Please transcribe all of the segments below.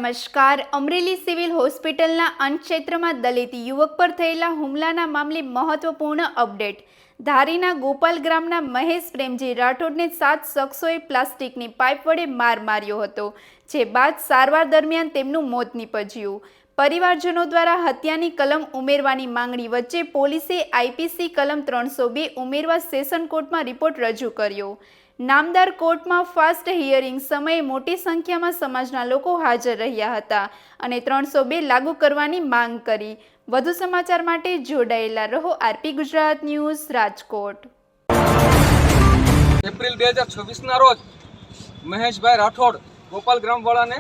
નમસ્કાર. અમરેલી સિવિલ હોસ્પિટલના અંતક્ષેત્રમાં દલિત યુવક પર થયેલા હુમલાના મામલે મહત્વપૂર્ણ અપડેટ. ધારીના ગોપાલ ગ્રામના મહેશ પ્રેમજી રાઠોડને 7 શખ્સોએ પ્લાસ્ટિકની પાઇપ વડે માર માર્યો હતો, જે બાદ સારવાર દરમિયાન તેમનું મોત નીપજ્યું. પરિવારજનો દ્વારા હત્યાની કલમ ઉમેરવાની માંગણી વચ્ચે પોલીસે આઈપીસી કલમ 302 ઉમેરવા સેશન કોર્ટમાં રિપોર્ટ રજૂ કર્યો. નામદાર કોર્ટમાં ફાસ્ટ હિયરિંગ સમયે મોટી સંખ્યામાં સમાજના લોકો હાજર રહ્યા હતા અને 302 લાગુ કરવાની માંગ કરી. વધુ સમાચાર માટે જોડાયેલા રહો RP Gujarat news, Rajkot. April 2026ના રોજ મહેશભાઈ રાઠોડ ગોપાલ ગ્રામવાળાને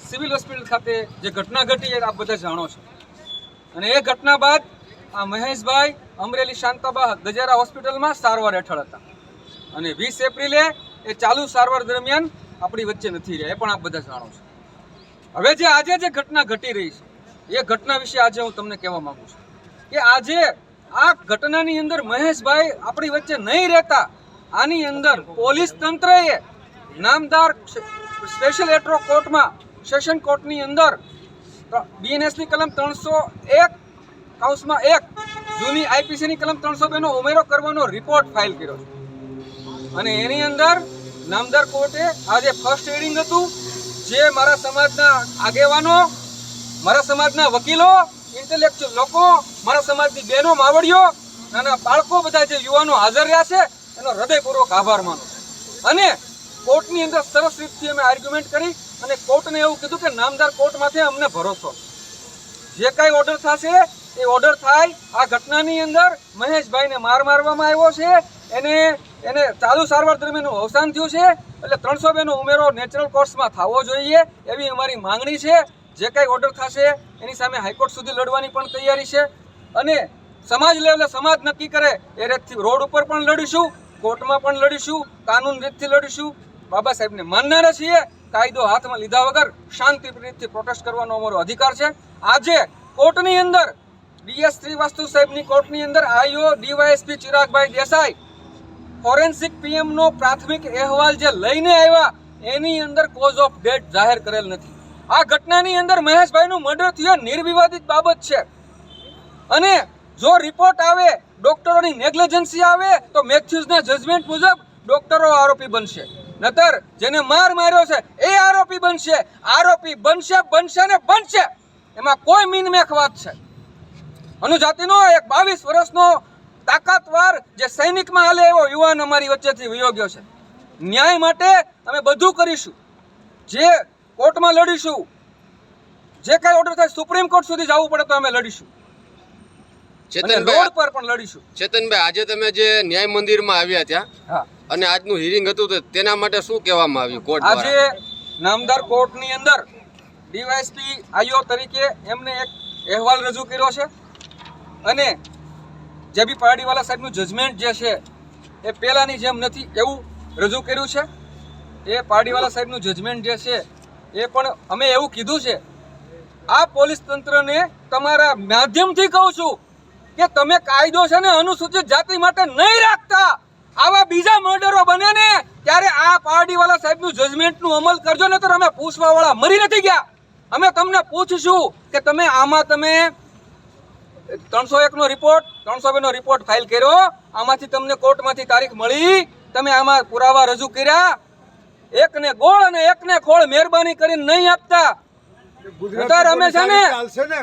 સિવિલ હોસ્પિટલ ખાતે જે ઘટના ઘટી એ આપ બધા જાણો છો. અને એ ઘટના બાદ આ મહેશભાઈ અમરેલી શાંતાબા ગજેરા હોસ્પિટલમાં સારવાર હેઠળ હતા અને 20 એપ્રિલે એ ચાલુ સારવાર દરમિયાન આપણી વચ્ચે નથી રહ્યા, એ પણ આપ બધા જાણો છો. હવે જે આજે જે ઘટના ઘટી રહી છે એ ઘટના વિશે આજે હું તમને કહેવા માંગુ છું કે આજે આ ઘટનાની અંદર મહેશભાઈ આપણી વચ્ચે નહીં રહેતા, આની અંદર પોલીસ તંત્રએ નામદાર સ્પેશિયલ એટ્રો કોર્ટમાં સેશન કોર્ટની અંદર બીએનએસની કલમ 301(1) જૂની આઈપીસીની કલમ 302 નો ઉમેરો કરવાનો રિપોર્ટ ફાઇલ કર્યો છે. અને એની અંદર નામદાર કોર્ટે આજે ફર્સ્ટ હિયરિંગ હતું, જે મારા સમાજના આગેવાનો, મારા સમાજના વકીલો, ઇન્ટેલેક્ચ્યુઅલ લોકો, મારા સમાજની બહેનો, માવડીઓ, નાના બાળકો, બધા જે યુવાનો હાજર રહ્યા છે એનો હૃદયપૂર્વક આભાર માનું. અને કોર્ટની અંદર સરસ રીતથી અમે આર્ગ્યુમેન્ટ કરી અને કોર્ટને એવું કીધું કે નામદાર કોર્ટમાંથી અમને ભરોસો, જે કાંઈ ઓર્ડર થશે એ ઓર્ડર થાય. આ ઘટનાની અંદર મહેશભાઈને મારવામાં આવ્યો છે, એને ચાલુ સારવાર દરમિયાન અવસાન થયું છે, એટલે 302 નો ઉમેરો નેચરલ કોર્સમાં થવો જોઈએ એવી અમારી માંગણી છે. જે કાંઈ ઓર્ડર થશે એની સામે હાઈકોર્ટ સુધી લડવાની પણ તૈયારી છે. અને સમાજ લેવલે સમાજ નક્કી કરે એ રીતથી રોડ ઉપર પણ લડીશું, કોર્ટમાં પણ લડીશું, કાનૂન રીતથી લડીશું. બાબા સાહેબને માનનારા છીએ, કાયદો હાથમાં લીધા વગર શાંતિ રીતથી પ્રોટેસ્ટ કરવાનો અમારો અધિકાર છે. આજે કોર્ટની અંદર ડીએસ શ્રીવાસ્તુ સાહેબની કોર્ટની અંદર આઈઓ ડીવાયએસપી ચિરાગભાઈ દેસાઈ ફોરેન્સિક પીએમ નો પ્રાથમિક અહેવાલ જે લઈને આવ્યા એની અંદર કોઝ ઓફ ડેથ જાહેર કરેલ નથી. આ ઘટનાની અંદર મહેશભાઈનું મર્ડર થયું નિર્વિવાદિત બાબત છે. અને જો રિપોર્ટ આવે, ડોક્ટરોની નેગ્લિજન્સી આવે તો મેથ્યુઝના જજમેન્ટ મુજબ ડોક્ટરો આરોપી બનશે, નતર જેને માર્યો છે એ આરોપી બનશે. આરોપી બનશે ને બનશે, એમાં કોઈ મીનમેખ વાત છે. અનુજાતિનો એક 22 વર્ષનો તાકાતવાર જે સૈનિકમાં હાલે એવો યુવાન અમારી વચ્ચેથી વયો ગયો છે. ન્યાય માટે અમે બધું કરીશું, જે કોર્ટમાં લડીશું, જે કાંઈ ઓર્ડર થાય સુપ્રીમ કોર્ટ સુધી જવું પડે તો અમે લડીશું, રોડ પર પણ લડીશું. ચેતનભાઈ, આજે તમે જે ન્યાય મંદિરમાં આવ્યા ત્યાં અને આજનું હિયરિંગ હતું તો તેના માટે શું કહેવામાં આવ્યું કોર્ટ દ્વારા? આજે નામદાર કોર્ટની અંદર ડીવાયએસપી આઈઓ તરીકે એમને એક અહેવાલ રજૂ કર્યો છે અને જે બી પારડીવાલા સાહેબનું જજમેન્ટ જે છે એ પહેલાંની જેમ નથી એવું રજૂ કર્યું છે. એ પારડીવાલા સાહેબનું જજમેન્ટ જે છે એ પણ અમે એવું કીધું છે, આ પોલીસ તંત્રને તમારા માધ્યમથી કહું છું કે તમે કાયદો છે ને અનુસૂચિત જાતિ માટે નહીં રાખતા. આવા બીજા મર્ડરો બને ને ત્યારે આ પારડીવાલા સાહેબનું જજમેન્ટનું અમલ કરજો, નહીતર અમે પૂછવાવાળા મરી નથી ગયા. અમે તમને પૂછશું કે તમે આમાં 301 નો રિપોર્ટ, 302 નો રિપોર્ટ ફાઇલ કર્યો, આમાંથી તમને કોર્ટમાંથી તારીખ મળી, તમે આમાં પુરાવા રજૂ કર્યા, એકને ગોળ અને એકને ખોળ મહેરબાની કરીને નહીં આપતા.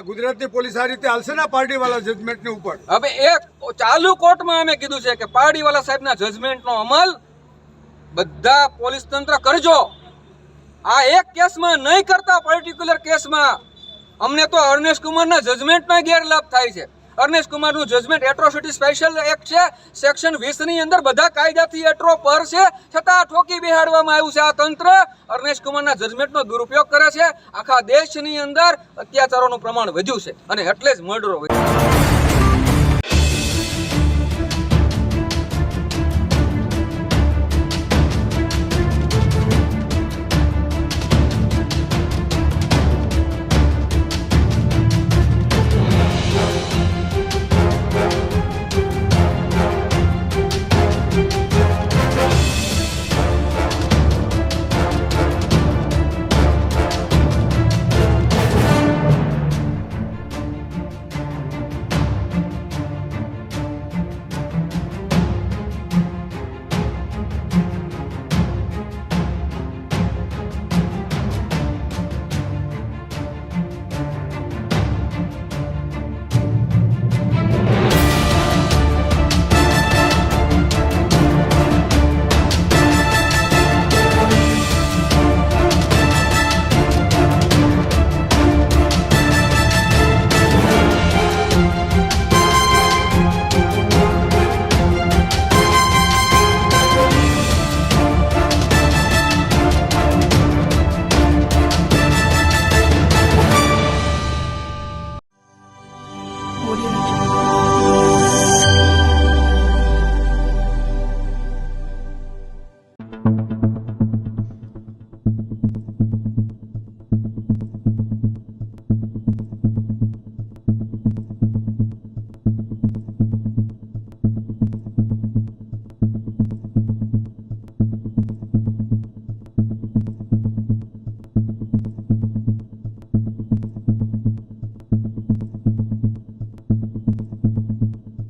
ગુજરાતની પોલીસ આ રીતે હાલશે ને પાર્ટીવાળા જજમેન્ટની ઉપર. હવે એક ચાલુ કોર્ટમાં અમે કીધું છે કે પારડીવાલા સાહેબના જજમેન્ટનો અમલ બધા પોલીસ તંત્ર કરજો. આ એક કેસમાં નહીં કરતા, પર્ટિક્યુલર કેસમાં અમને તો અર્નેશ કુમારના જજમેન્ટનો ગેરલાભ થાય છે. અર્નેશ કુમારનું જજમેન્ટ એટ્રોસિટી સ્પેશિયલ એક્ટ છે, સેક્શન 20 ની અંદર બધા કાયદાથી એટ્રો પર છે, છતાં ઠોકી બેહાડવામાં આવ્યું છે. આ તંત્ર અર્નેશ કુમારના જજમેન્ટનો દુરુપયોગ કરે છે. આખા દેશની અંદર અત્યાચારોનું પ્રમાણ વધ્યું છે અને એટલે જ મર્ડરો